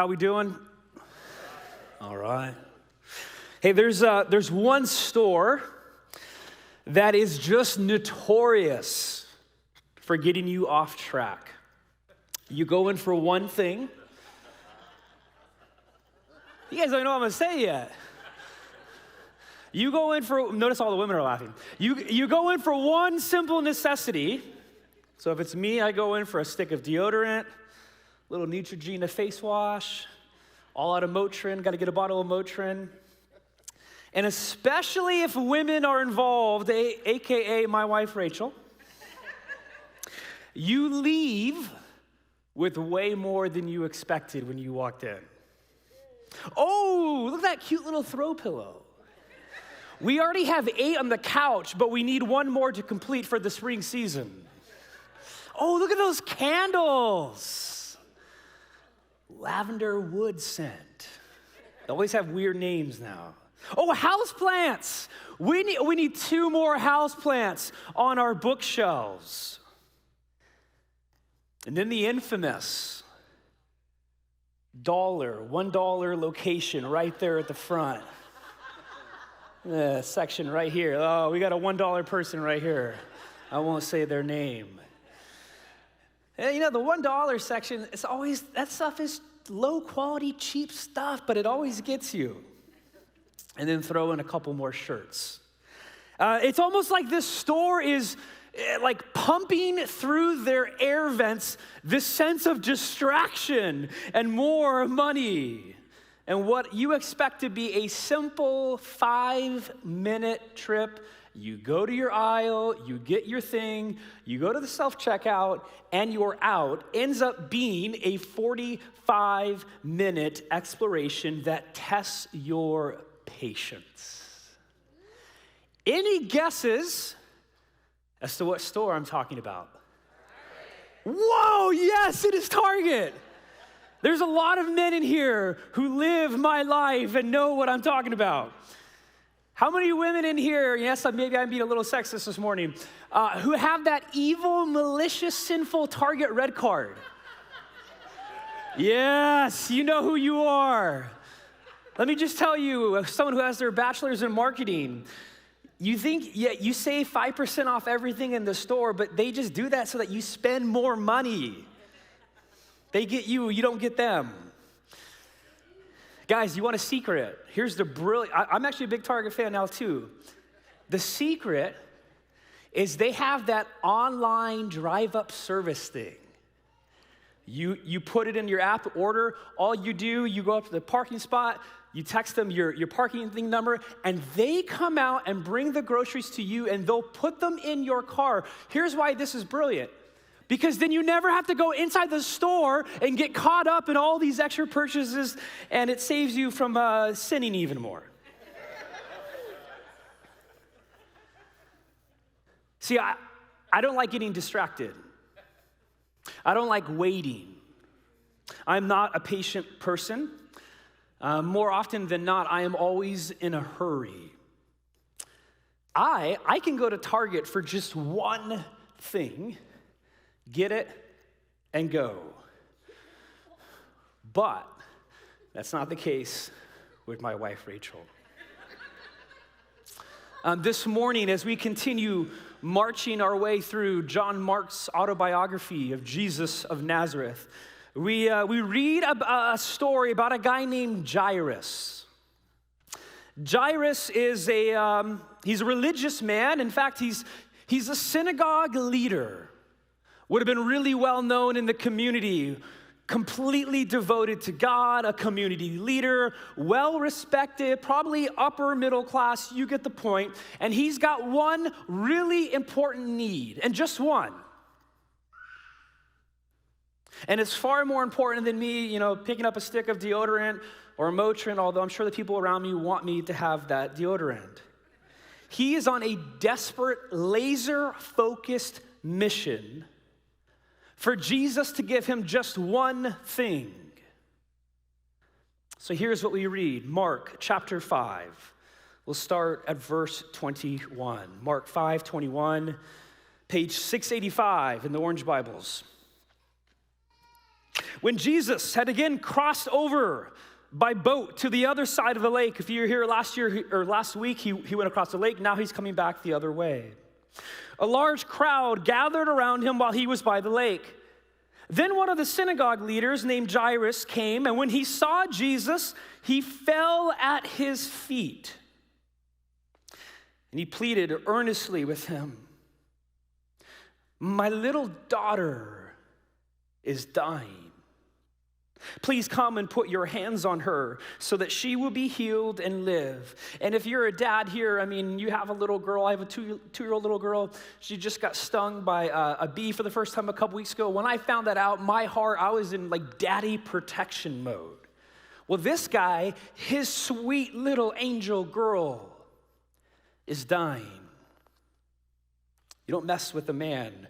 How we doing? All right. Hey, there's one store that is just notorious for getting you off track. You go in for one thing. You guys don't know what I'm gonna say yet. You go in for, notice all the women are laughing. You go in for one simple necessity. So if it's me, I go in for a stick of deodorant, little Neutrogena face wash, all out of Motrin, gotta get a bottle of Motrin. And especially if women are involved, AKA my wife, Rachel, you leave with way more than you expected when you walked in. Oh, look at that cute little throw pillow. We already have 8 on the couch, but we need one more to complete for the spring season. Oh, look at those candles. Lavender wood scent. They always have weird names now. Oh, houseplants. We need 2 more houseplants on our bookshelves. And then the infamous $1 location right there at the front. Section right here. Oh, we got a $1 person right here. I won't say their name. And the $1 section, it's always, that stuff is low quality, cheap stuff, but it always gets you. And then throw in a couple more shirts. It's almost like this store is like pumping through their air vents this sense of distraction and more money. And what you expect to be a simple 5-minute trip, you go to your aisle, you get your thing, you go to the self-checkout, and you're out, ends up being a 45-minute exploration that tests your patience. Any guesses as to what store I'm talking about? Whoa, yes, it is Target. There's a lot of men in here who live my life and know what I'm talking about. How many women in here, yes, maybe I'm being a little sexist this morning, who have that evil, malicious, sinful Target red card? Yes, you know who you are. Let me just tell you, as someone who has their bachelor's in marketing, you think, you save 5% off everything in the store, but they just do that so that you spend more money. They get you, you don't get them. Guys, you want a secret? Here's the brilliant, I'm actually a big Target fan now too. The secret is they have that online drive-up service thing. You put it in your app order, all you do, you go up to the parking spot, you text them your parking thing number, and they come out and bring the groceries to you, and they'll put them in your car. Here's why this is brilliant. Because then you never have to go inside the store and get caught up in all these extra purchases, and it saves you from sinning even more. See, I don't like getting distracted. I don't like waiting. I'm not a patient person. More often than not, I am always in a hurry. I can go to Target for just one thing, get it, and go. But that's not the case with my wife, Rachel. This morning, as we continue marching our way through John Mark's autobiography of Jesus of Nazareth, we read a story about a guy named Jairus. Jairus is he's a religious man. In fact, he's a synagogue leader. Would have been really well known in the community, completely devoted to God, a community leader, well respected, probably upper middle class, you get the point. And he's got one really important need, and just one. And it's far more important than me, picking up a stick of deodorant or Motrin, although I'm sure the people around me want me to have that deodorant. He is on a desperate, laser-focused mission for Jesus to give him just one thing. So here's what we read, Mark chapter 5. We'll start at verse 21. Mark 5:21, page 685 in the Orange Bibles. When Jesus had again crossed over by boat to the other side of the lake, if you were here last week, he went across the lake. Now he's coming back the other way. A large crowd gathered around him while he was by the lake. Then one of the synagogue leaders named Jairus came, and when he saw Jesus, he fell at his feet. And he pleaded earnestly with him, "My little daughter is dying. Please come and put your hands on her so that she will be healed and live." And if you're a dad here, I mean, you have a little girl. I have a two-year-old little girl. She just got stung by a bee for the first time a couple weeks ago. When I found that out, my heart, I was in like daddy protection mode. Well, this guy, his sweet little angel girl is dying. You don't mess with a man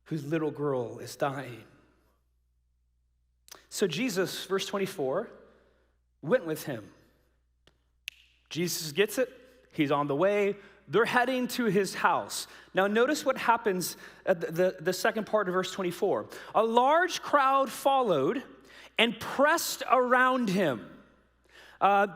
whose little girl is dying. So Jesus, verse 24, went with him. Jesus gets it. He's on the way. They're heading to his house. Now notice what happens at the second part of verse 24. A large crowd followed and pressed around him.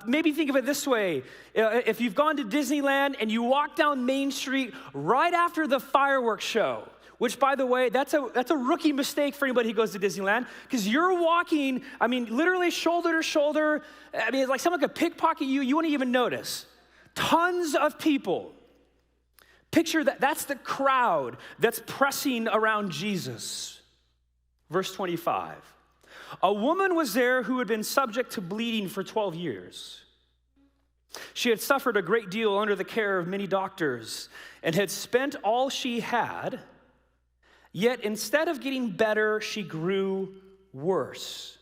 Maybe think of it this way. If you've gone to Disneyland and you walk down Main Street right after the fireworks show, which, by the way, that's a rookie mistake for anybody who goes to Disneyland, because you're walking, I mean, literally shoulder to shoulder. I mean, it's like someone could pickpocket you. You wouldn't even notice. Tons of people. Picture that. That's the crowd that's pressing around Jesus. Verse 25. A woman was there who had been subject to bleeding for 12 years. She had suffered a great deal under the care of many doctors and had spent all she had. Yet instead of getting better, she grew worse.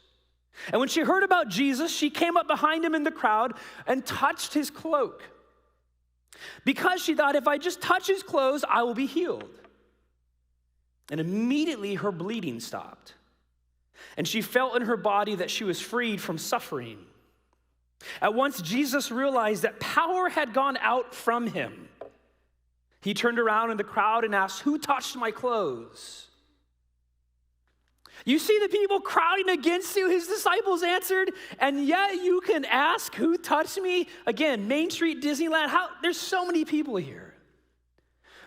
And when she heard about Jesus, she came up behind him in the crowd and touched his cloak, because she thought, if I just touch his clothes, I will be healed. And immediately her bleeding stopped, and she felt in her body that she was freed from suffering. At once Jesus realized that power had gone out from him. He turned around in the crowd and asked, "Who touched my clothes?" You see the people crowding against you, his disciples answered, and yet you can ask, "Who touched me?" Again, Main Street, Disneyland, there's so many people here.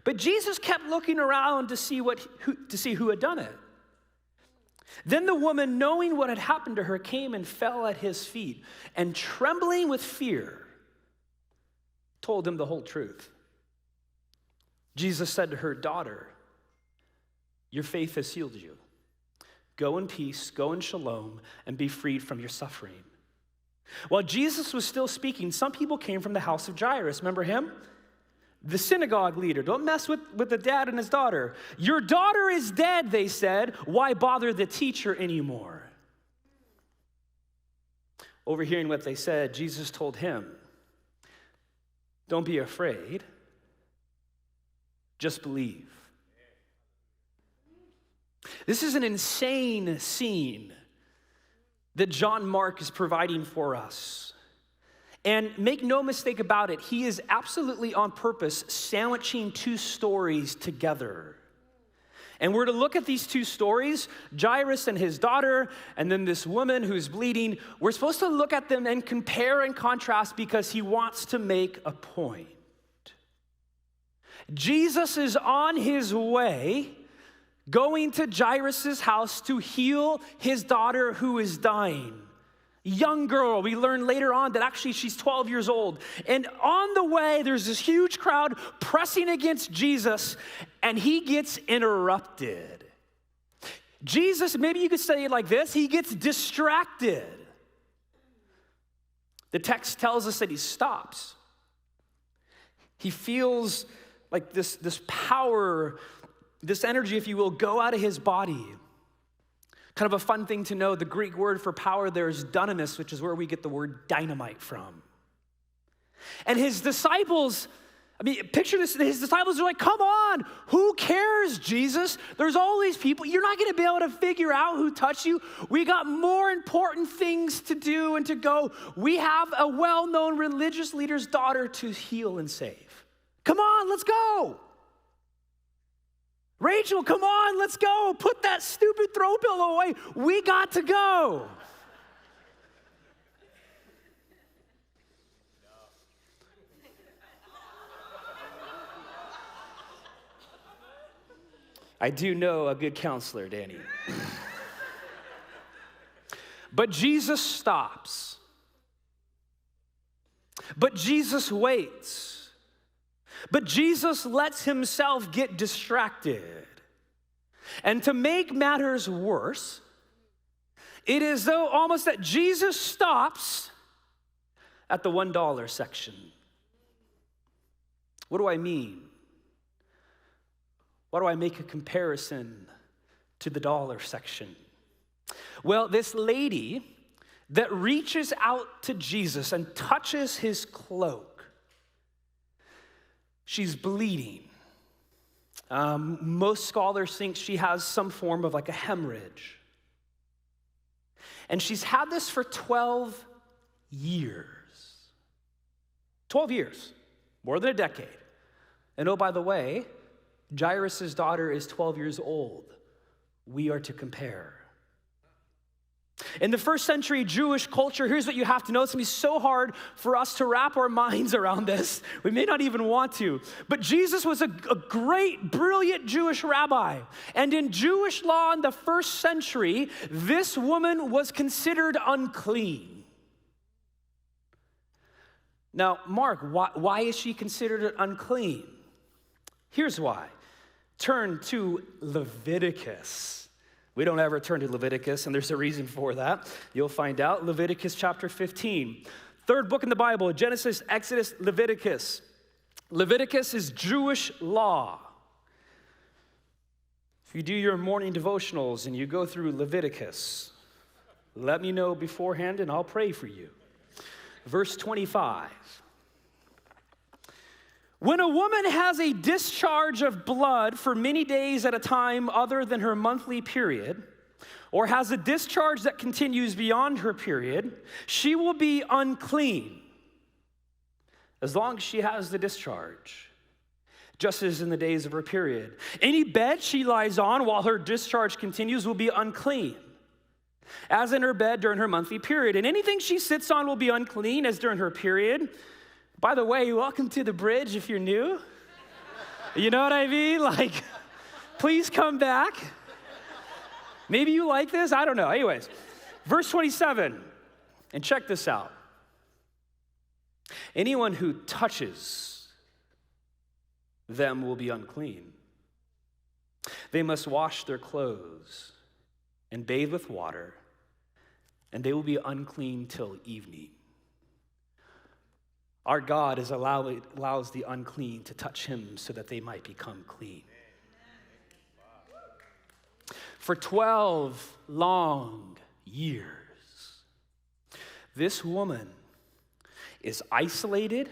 But Jesus kept looking around to see who had done it. Then the woman, knowing what had happened to her, came and fell at his feet, and trembling with fear, told him the whole truth. Jesus said to her, "Daughter, your faith has healed you. Go in peace, go in shalom, and be freed from your suffering." While Jesus was still speaking, some people came from the house of Jairus. Remember him? The synagogue leader. Don't mess with the dad and his daughter. "Your daughter is dead," they said. "Why bother the teacher anymore?" Overhearing what they said, Jesus told him, "Don't be afraid. Just believe." This is an insane scene that John Mark is providing for us. And make no mistake about it, he is absolutely on purpose sandwiching two stories together. And we're to look at these two stories, Jairus and his daughter, and then this woman who's bleeding. We're supposed to look at them and compare and contrast because he wants to make a point. Jesus is on his way, going to Jairus' house to heal his daughter who is dying. Young girl, we learn later on that actually she's 12 years old. And on the way, there's this huge crowd pressing against Jesus, and he gets interrupted. Jesus, maybe you could say it like this, he gets distracted. The text tells us that he stops. He feels like this power, this energy, if you will, go out of his body. Kind of a fun thing to know, the Greek word for power there is dunamis, which is where we get the word dynamite from. And his disciples, picture this, his disciples are like, "Come on, who cares, Jesus? There's all these people. You're not gonna be able to figure out who touched you. We got more important things to do and to go. We have a well-known religious leader's daughter to heal and save. Come on, let's go." Rachel, come on, let's go. Put that stupid throw pillow away. We got to go. I do know a good counselor, Danny. But Jesus stops. But Jesus waits. But Jesus lets himself get distracted. And to make matters worse, it is though almost that Jesus stops at the $1 section. What do I mean? Why do I make a comparison to the dollar section? Well, this lady that reaches out to Jesus and touches his cloak, she's bleeding. Most scholars think she has some form of like a hemorrhage. And she's had this for 12 years. 12 years, more than a decade. And oh, by the way, Jairus' daughter is 12 years old. We are to compare. In the first century Jewish culture, here's what you have to know. It's going to be so hard for us to wrap our minds around this. We may not even want to. But Jesus was a great, brilliant Jewish rabbi. And in Jewish law in the first century, this woman was considered unclean. Now, Mark, why is she considered unclean? Here's why. Turn to Leviticus. We don't ever turn to Leviticus, and there's a reason for that. You'll find out. Leviticus chapter 15. Third book in the Bible, Genesis, Exodus, Leviticus. Leviticus is Jewish law. If you do your morning devotionals and you go through Leviticus, let me know beforehand and I'll pray for you. Verse 25. When a woman has a discharge of blood for many days at a time other than her monthly period, or has a discharge that continues beyond her period, she will be unclean as long as she has the discharge, just as in the days of her period. Any bed she lies on while her discharge continues will be unclean, as in her bed during her monthly period. And anything she sits on will be unclean as during her period. By the way, welcome to the bridge if you're new. You know what I mean? Like, please come back. Maybe you like this, I don't know. Anyways, verse 27, and check this out. Anyone who touches them will be unclean. They must wash their clothes and bathe with water, and they will be unclean till evening. Our God allows the unclean to touch him so that they might become clean. For 12 long years, this woman is isolated,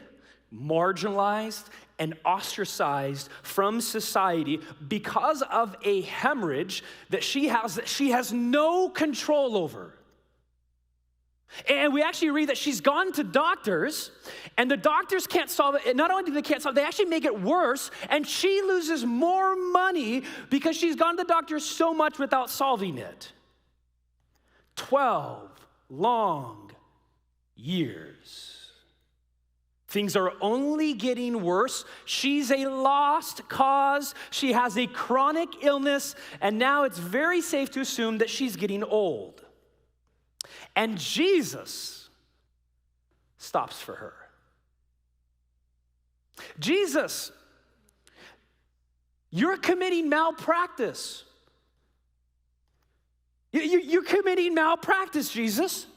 marginalized, and ostracized from society because of a hemorrhage that she has no control over. And we actually read that she's gone to doctors, and the doctors can't solve it. And not only do they can't solve it, they actually make it worse, and she loses more money because she's gone to the doctors so much without solving it. 12 long years. Things are only getting worse. She's a lost cause. She has a chronic illness, and now it's very safe to assume that she's getting old. And Jesus stops for her. Jesus, you're committing malpractice. You're committing malpractice, Jesus.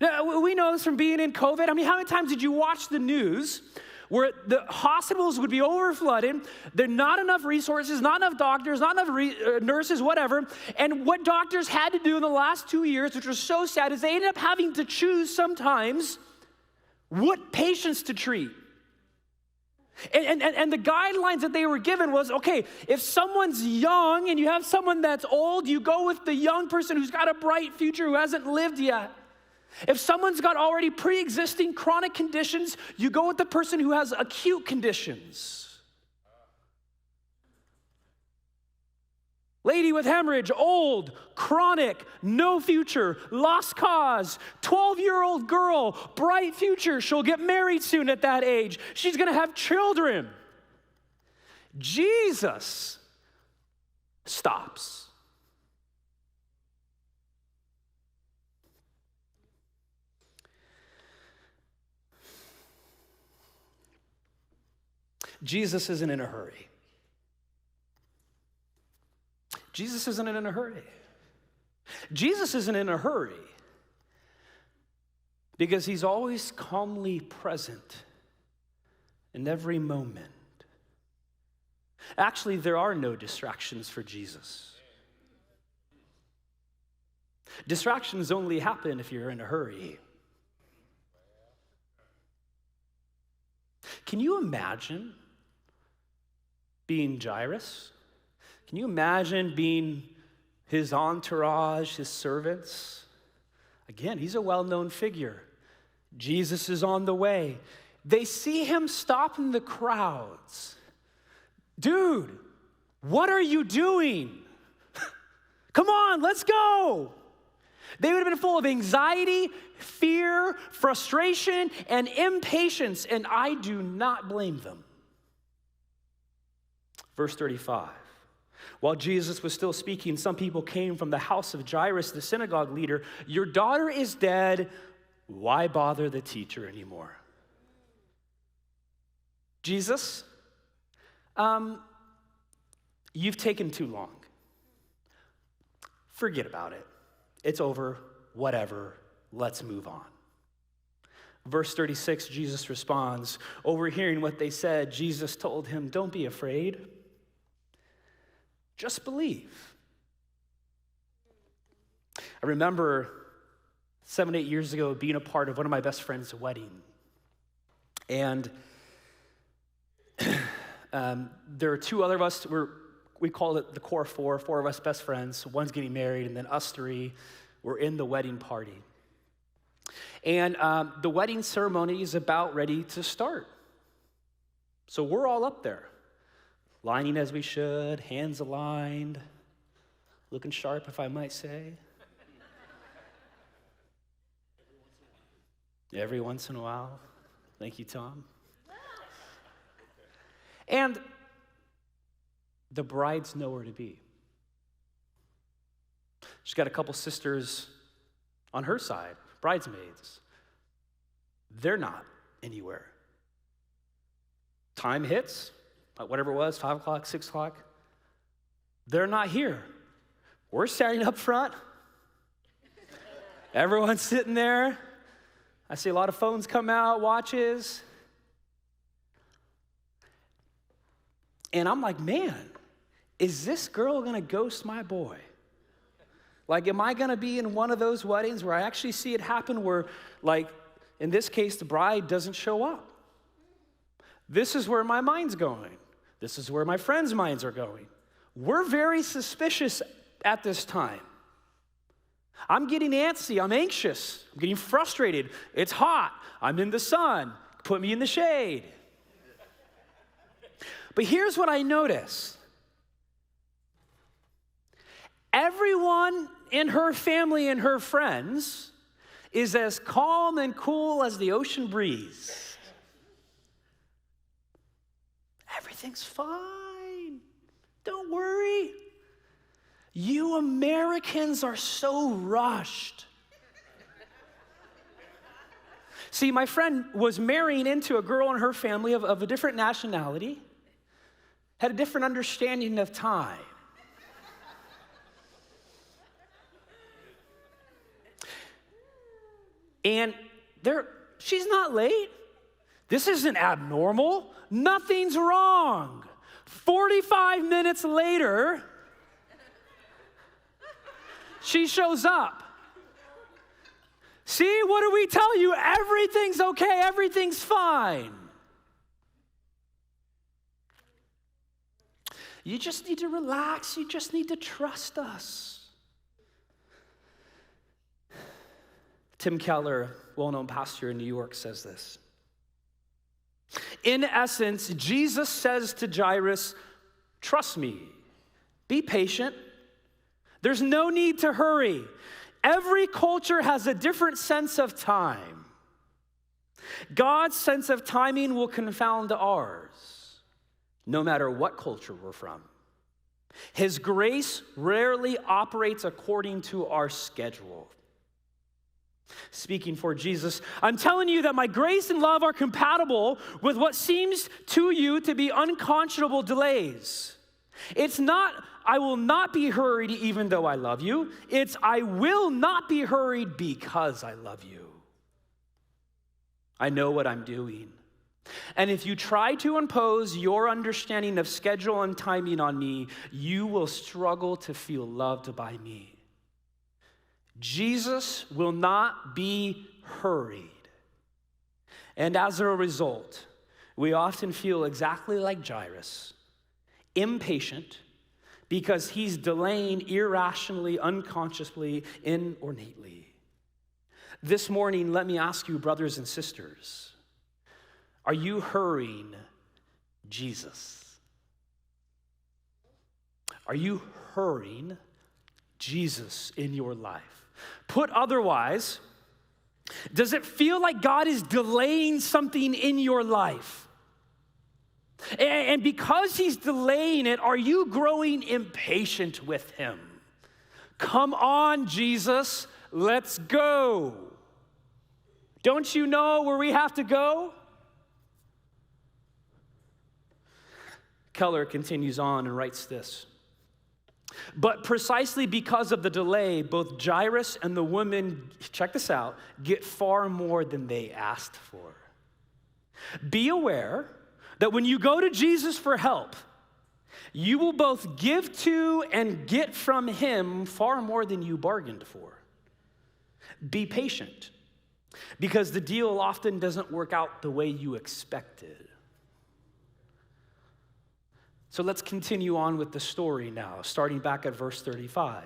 Now, we know this from being in COVID. I mean, how many times did you watch the news where the hospitals would be overflooded, there are not enough resources, not enough doctors, not enough nurses, whatever, and what doctors had to do in the last 2 years, which was so sad, is they ended up having to choose sometimes what patients to treat. And the guidelines that they were given was, okay, if someone's young and you have someone that's old, you go with the young person who's got a bright future, who hasn't lived yet. If someone's got already pre-existing chronic conditions, you go with the person who has acute conditions. Lady with hemorrhage, old, chronic, no future, lost cause, 12-year-old girl, bright future. She'll get married soon at that age. She's going to have children. Jesus stops. Jesus isn't in a hurry. Jesus isn't in a hurry. Jesus isn't in a hurry because he's always calmly present in every moment. Actually, there are no distractions for Jesus. Distractions only happen if you're in a hurry. Can you imagine being Jairus? Can you imagine being his entourage, his servants? Again, he's a well-known figure. Jesus is on the way. They see him stop in the crowds. Dude, what are you doing? Come on, let's go. They would have been full of anxiety, fear, frustration, and impatience, and I do not blame them. Verse 35. While Jesus was still speaking, some people came from the house of Jairus, the synagogue leader. Your daughter is dead. Why bother the teacher anymore? Jesus, you've taken too long. Forget about it. It's over. Whatever. Let's move on. Verse 36, Jesus responds. Overhearing what they said, Jesus told him, don't be afraid. Just believe. I remember 7, 8 years ago being a part of one of my best friend's wedding. And there are two other of us. We called it the core four of us best friends. One's getting married, and then us three were in the wedding party. And the wedding ceremony is about ready to start. So we're all up there, lining as we should, hands aligned, looking sharp, if I might say. Every once in a while. Thank you, Tom. And the bride's nowhere to be. She's got a couple sisters on her side, bridesmaids. They're not anywhere. Time hits, whatever it was, 5 o'clock, 6 o'clock. They're not here. We're standing up front. Everyone's sitting there. I see a lot of phones come out, watches. And I'm like, man, is this girl gonna ghost my boy? Like, am I gonna be in one of those weddings where I actually see it happen where, like, in this case, the bride doesn't show up? This is where my mind's going. This is where my friends' minds are going. We're very suspicious at this time. I'm getting antsy, I'm anxious, I'm getting frustrated. It's hot, I'm in the sun, put me in the shade. But here's what I notice. Everyone in her family and her friends is as calm and cool as the ocean breeze. Everything's fine. Don't worry. You Americans are so rushed. See, my friend was marrying into a girl in her family of a different nationality, had a different understanding of time. And she's not late. This isn't abnormal. Nothing's wrong. 45 minutes later, she shows up. See, what do we tell you? Everything's okay. Everything's fine. You just need to relax. You just need to trust us. Tim Keller, well-known pastor in New York, says this. In essence, Jesus says to Jairus, trust me, be patient, There's no need to hurry. Every culture has a different sense of time. God's sense of timing will confound ours, no matter what culture we're from. His grace rarely operates according to our schedule. Speaking for Jesus, I'm telling you that my grace and love are compatible with what seems to you to be unconscionable delays. It's not, I will not be hurried even though I love you. It's, I will not be hurried because I love you. I know what I'm doing. And if you try to impose your understanding of schedule and timing on me, you will struggle to feel loved by me. Jesus will not be hurried. And as a result, we often feel exactly like Jairus, impatient because he's delaying irrationally, unconsciously, inordinately. This morning, let me ask you, brothers and sisters, are you hurrying Jesus? Are you hurrying Jesus in your life? Put otherwise, does it feel like God is delaying something in your life? And because he's delaying it, are you growing impatient with him? Come on, Jesus, let's go. Don't you know where we have to go? Keller continues on and writes this. But precisely because of the delay, both Jairus and the woman, check this out, get far more than they asked for. Be aware that when you go to Jesus for help, you will both give to and get from him far more than you bargained for. Be patient, because the deal often doesn't work out the way you expected. So let's continue on with the story now, starting back at verse 35.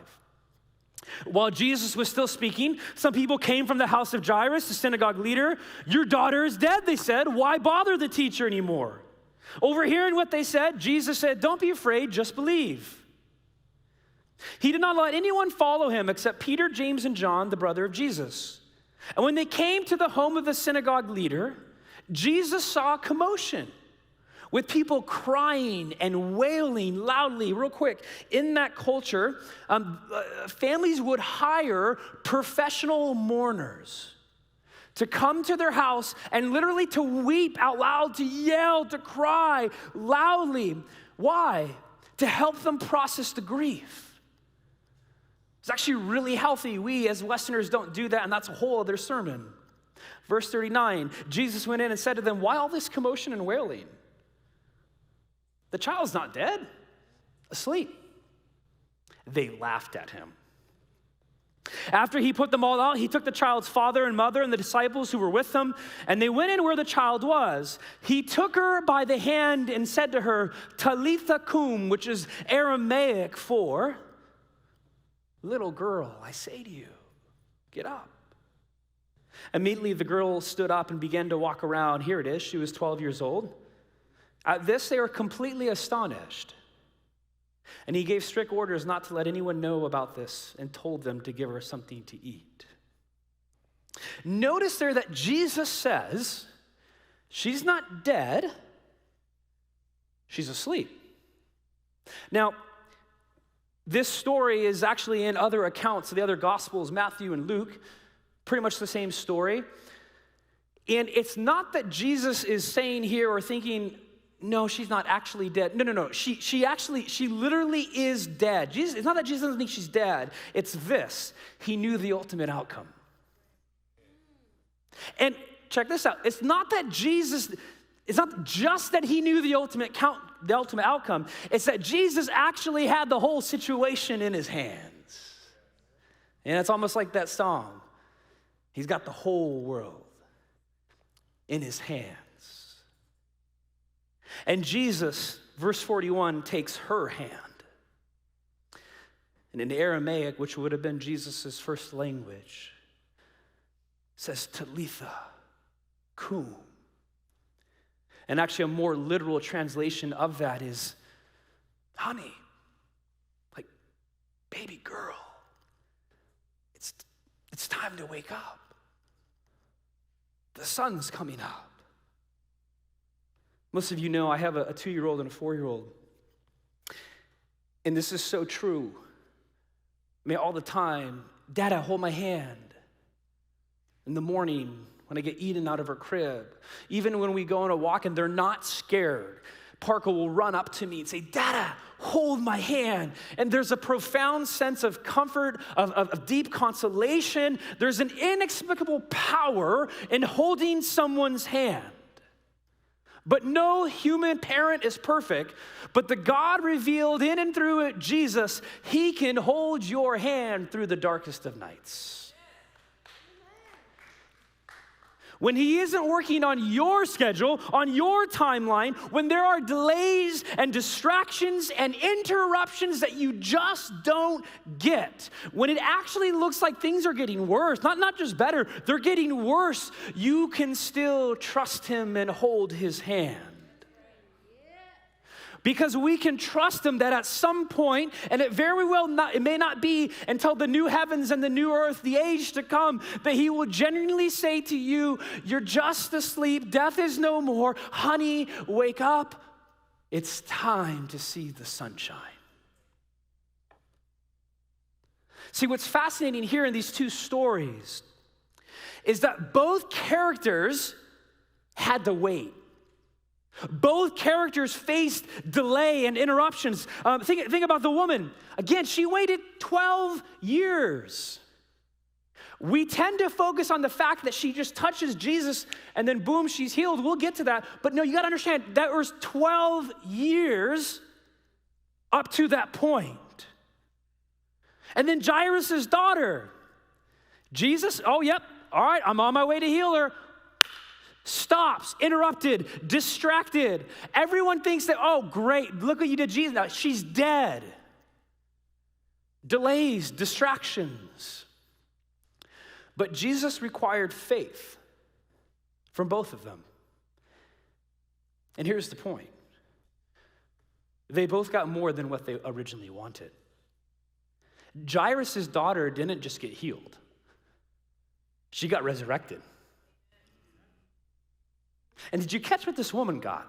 While Jesus was still speaking, some people came from the house of Jairus, the synagogue leader. Your daughter is dead, they said. Why bother the teacher anymore? Overhearing what they said, Jesus said, don't be afraid, just believe. He did not let anyone follow him except Peter, James, and John, the brother of Jesus. And when they came to the home of the synagogue leader, Jesus saw a commotion, with people crying and wailing loudly. Real quick, in that culture, families would hire professional mourners to come to their house and literally to weep out loud, to yell, to cry loudly. Why? To help them process the grief. It's actually really healthy. We as Westerners don't do that, and that's a whole other sermon. Verse 39, Jesus went in and said to them, why all this commotion and wailing? The child's not dead, asleep. They laughed at him. After he put them all out, he took the child's father and mother and the disciples who were with them, and they went in where the child was. He took her by the hand and said to her, Talitha cum, which is Aramaic for, little girl, I say to you, get up. Immediately the girl stood up and began to walk around. Here it is, she was 12 years old. At this, they were completely astonished. And he gave strict orders not to let anyone know about this and told them to give her something to eat. Notice there that Jesus says, she's not dead, she's asleep. Now, this story is actually in other accounts of the other Gospels, Matthew and Luke, pretty much the same story. And it's not that Jesus is saying here or thinking, no, she's not actually dead. No. She literally is dead. Jesus, it's not that Jesus doesn't think she's dead. It's this. He knew the ultimate outcome. And check this out. It's not just that he knew the ultimate outcome. It's that Jesus actually had the whole situation in his hands. And it's almost like that song. He's got the whole world in his hands. And Jesus, verse 41, takes her hand. And in Aramaic, which would have been Jesus' first language, says Talitha cum. And actually a more literal translation of that is, honey, like baby girl, it's time to wake up. The sun's coming up. Most of you know I have a 2-year-old and a 4-year-old. And this is so true. I mean, all the time, Dada, hold my hand. In the morning, when I get Eden out of her crib, even when we go on a walk and they're not scared, Parker will run up to me and say, Dada, hold my hand. And there's a profound sense of comfort, of deep consolation. There's an inexplicable power in holding someone's hand. But no human parent is perfect. But the God revealed in and through it, Jesus, he can hold your hand through the darkest of nights. When he isn't working on your schedule, on your timeline, when there are delays and distractions and interruptions that you just don't get, when it actually looks like things are getting worse, not just better, they're getting worse, you can still trust him and hold his hand. Because we can trust him that at some point, and it may not be until the new heavens and the new earth, the age to come, that he will genuinely say to you, you're just asleep, death is no more, honey, wake up, it's time to see the sunshine. See, what's fascinating here in these two stories is that both characters had to wait. Both characters faced delay and interruptions. Think about the woman. Again, she waited 12 years. We tend to focus on the fact that she just touches Jesus and then boom, she's healed. We'll get to that. But no, you got to understand, that was 12 years up to that point. And then Jairus' daughter. Jesus, oh, yep, all right, I'm on my way to heal her. Stops, interrupted, distracted. Everyone thinks that, oh, great, look what you did, Jesus. Now, she's dead. Delays, distractions. But Jesus required faith from both of them. And here's the point. They both got more than what they originally wanted. Jairus' daughter didn't just get healed. She got resurrected. And did you catch what this woman got?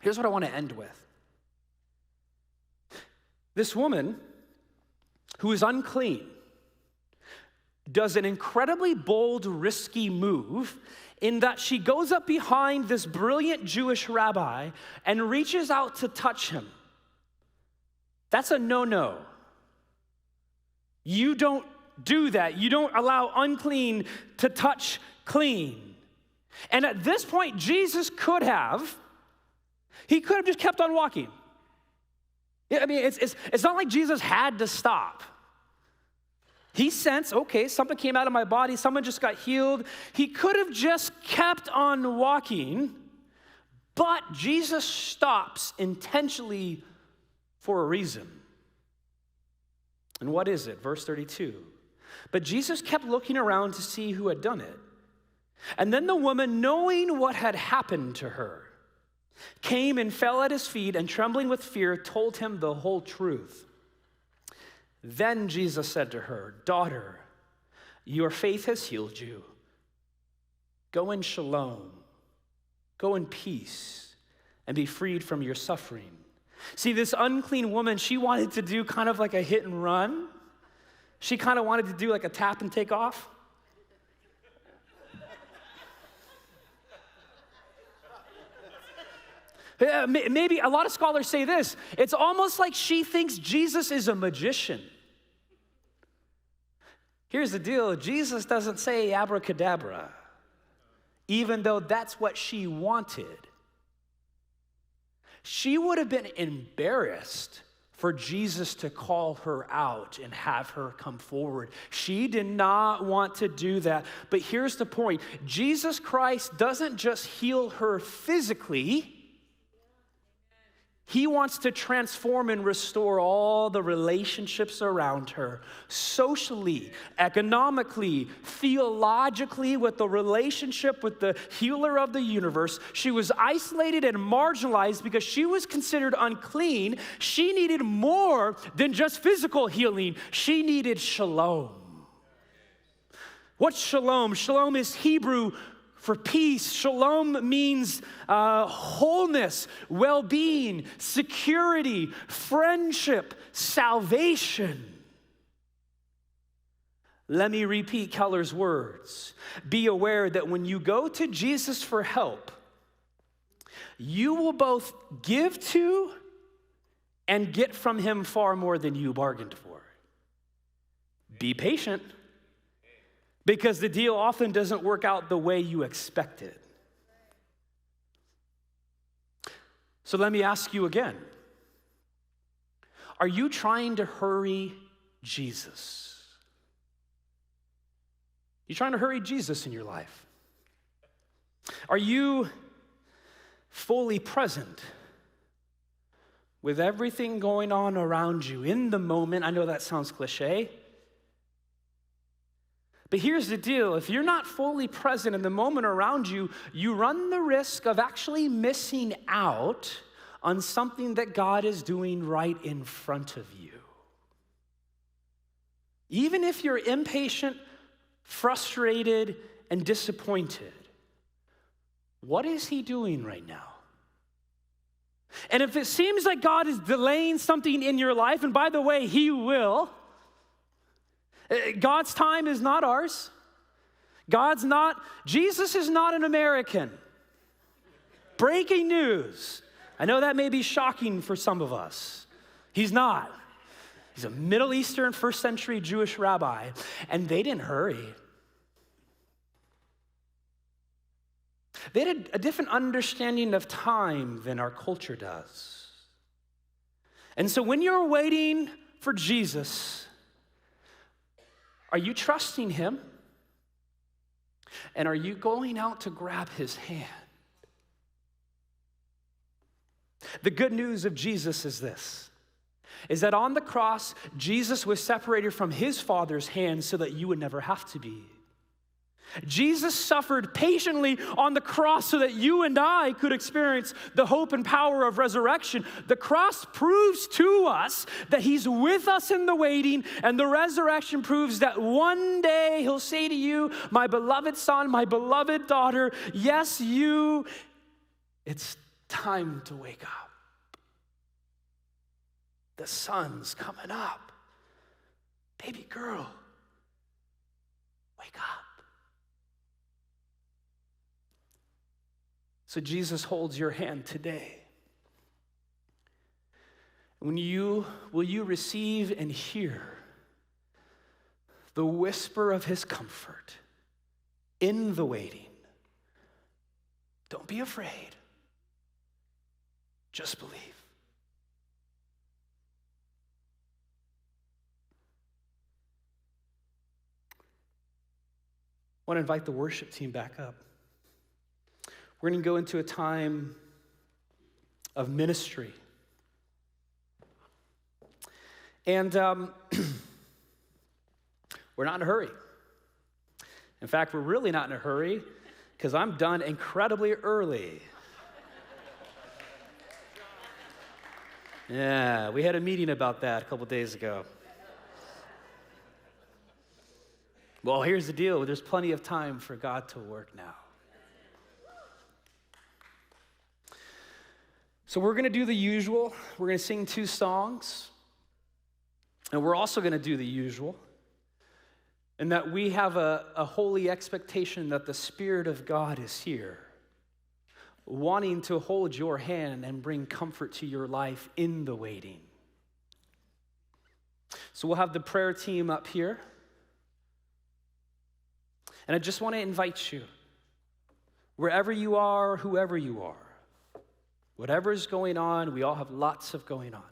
Here's what I want to end with. This woman, who is unclean, does an incredibly bold, risky move in that she goes up behind this brilliant Jewish rabbi and reaches out to touch him. That's a no-no. You don't do that. You don't allow unclean to touch clean. And at this point, Jesus could have just kept on walking. I mean, it's not like Jesus had to stop. He sensed, okay, something came out of my body, someone just got healed. He could have just kept on walking, but Jesus stops intentionally for a reason. And what is it? Verse 32. But Jesus kept looking around to see who had done it. And then the woman, knowing what had happened to her, came and fell at his feet and, trembling with fear, told him the whole truth. Then Jesus said to her, Daughter, your faith has healed you. Go in shalom. Go in peace and be freed from your suffering. See, this unclean woman, she wanted to do kind of like a hit and run. She kind of wanted to do like a tap and take off. Maybe a lot of scholars say this. It's almost like she thinks Jesus is a magician. Here's the deal. Jesus doesn't say abracadabra, even though that's what she wanted. She would have been embarrassed for Jesus to call her out and have her come forward. She did not want to do that. But here's the point. Jesus Christ doesn't just heal her physically. He wants to transform and restore all the relationships around her, socially, economically, theologically, with the relationship with the healer of the universe. She was isolated and marginalized because she was considered unclean. She needed more than just physical healing. She needed shalom. What's shalom? Shalom is Hebrew for peace. Shalom means wholeness, well-being, security, friendship, salvation. Let me repeat Keller's words. Be aware that when you go to Jesus for help, you will both give to and get from him far more than you bargained for. Be patient, because the deal often doesn't work out the way you expected. So let me ask you again. Are you trying to hurry Jesus? You trying to hurry Jesus in your life? Are you fully present with everything going on around you in the moment? I know that sounds cliche. But here's the deal. If you're not fully present in the moment around you, you run the risk of actually missing out on something that God is doing right in front of you. Even if you're impatient, frustrated, and disappointed, what is he doing right now? And if it seems like God is delaying something in your life, and by the way, he will, God's time is not ours. Jesus is not an American. Breaking news. I know that may be shocking for some of us. He's not. He's a Middle Eastern first century Jewish rabbi, and they didn't hurry. They had a different understanding of time than our culture does. And so when you're waiting for Jesus, are you trusting him? And are you going out to grab his hand? The good news of Jesus is this, is that on the cross, Jesus was separated from his Father's hand so that you would never have to be. Jesus suffered patiently on the cross so that you and I could experience the hope and power of resurrection. The cross proves to us that he's with us in the waiting, and the resurrection proves that one day he'll say to you, my beloved son, my beloved daughter, yes, you, it's time to wake up. The sun's coming up. Baby girl, wake up. So Jesus holds your hand today. Will you receive and hear the whisper of his comfort in the waiting? Don't be afraid. Just believe. I want to invite the worship team back up. We're going to go into a time of ministry. And we're not in a hurry. In fact, we're really not in a hurry because I'm done incredibly early. Yeah, we had a meeting about that a couple days ago. Well, here's the deal. There's plenty of time for God to work now. So we're going to do the usual. We're going to sing 2 songs. And we're also going to do the usual. And that we have a holy expectation that the Spirit of God is here, wanting to hold your hand and bring comfort to your life in the waiting. So we'll have the prayer team up here. And I just want to invite you, wherever you are, whoever you are, whatever's going on, we all have lots of going on.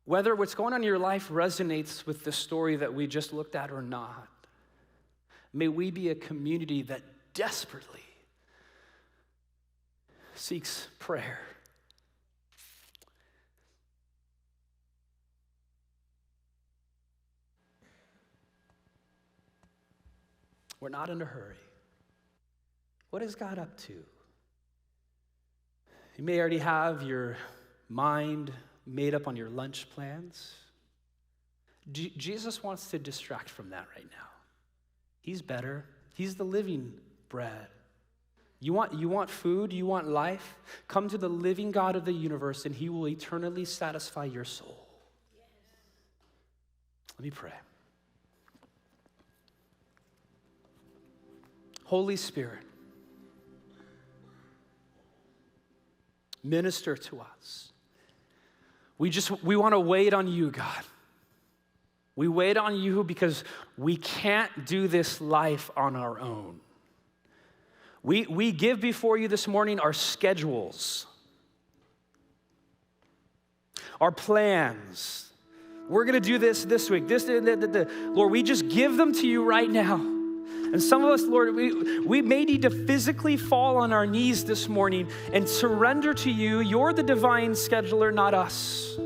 Whether what's going on in your life resonates with the story that we just looked at or not, may we be a community that desperately seeks prayer. We're not in a hurry. What is God up to? You may already have your mind made up on your lunch plans. Jesus wants to distract from that right now. He's better. He's the living bread. You want food? You want life? Come to the living God of the universe, and he will eternally satisfy your soul. Let me pray. Holy Spirit, minister to us. We want to wait on you, God. We wait on you because we can't do this life on our own. We give before you this morning our schedules, our plans. We're going to do this week. Lord, we just give them to you right now. And some of us, Lord, we may need to physically fall on our knees this morning and surrender to you. You're the divine scheduler, not us.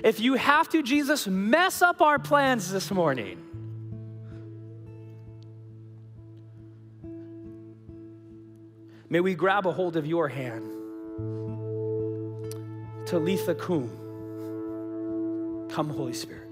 If you have to, Jesus, mess up our plans this morning. May we grab a hold of your hand. Talitha cum. Come, Holy Spirit.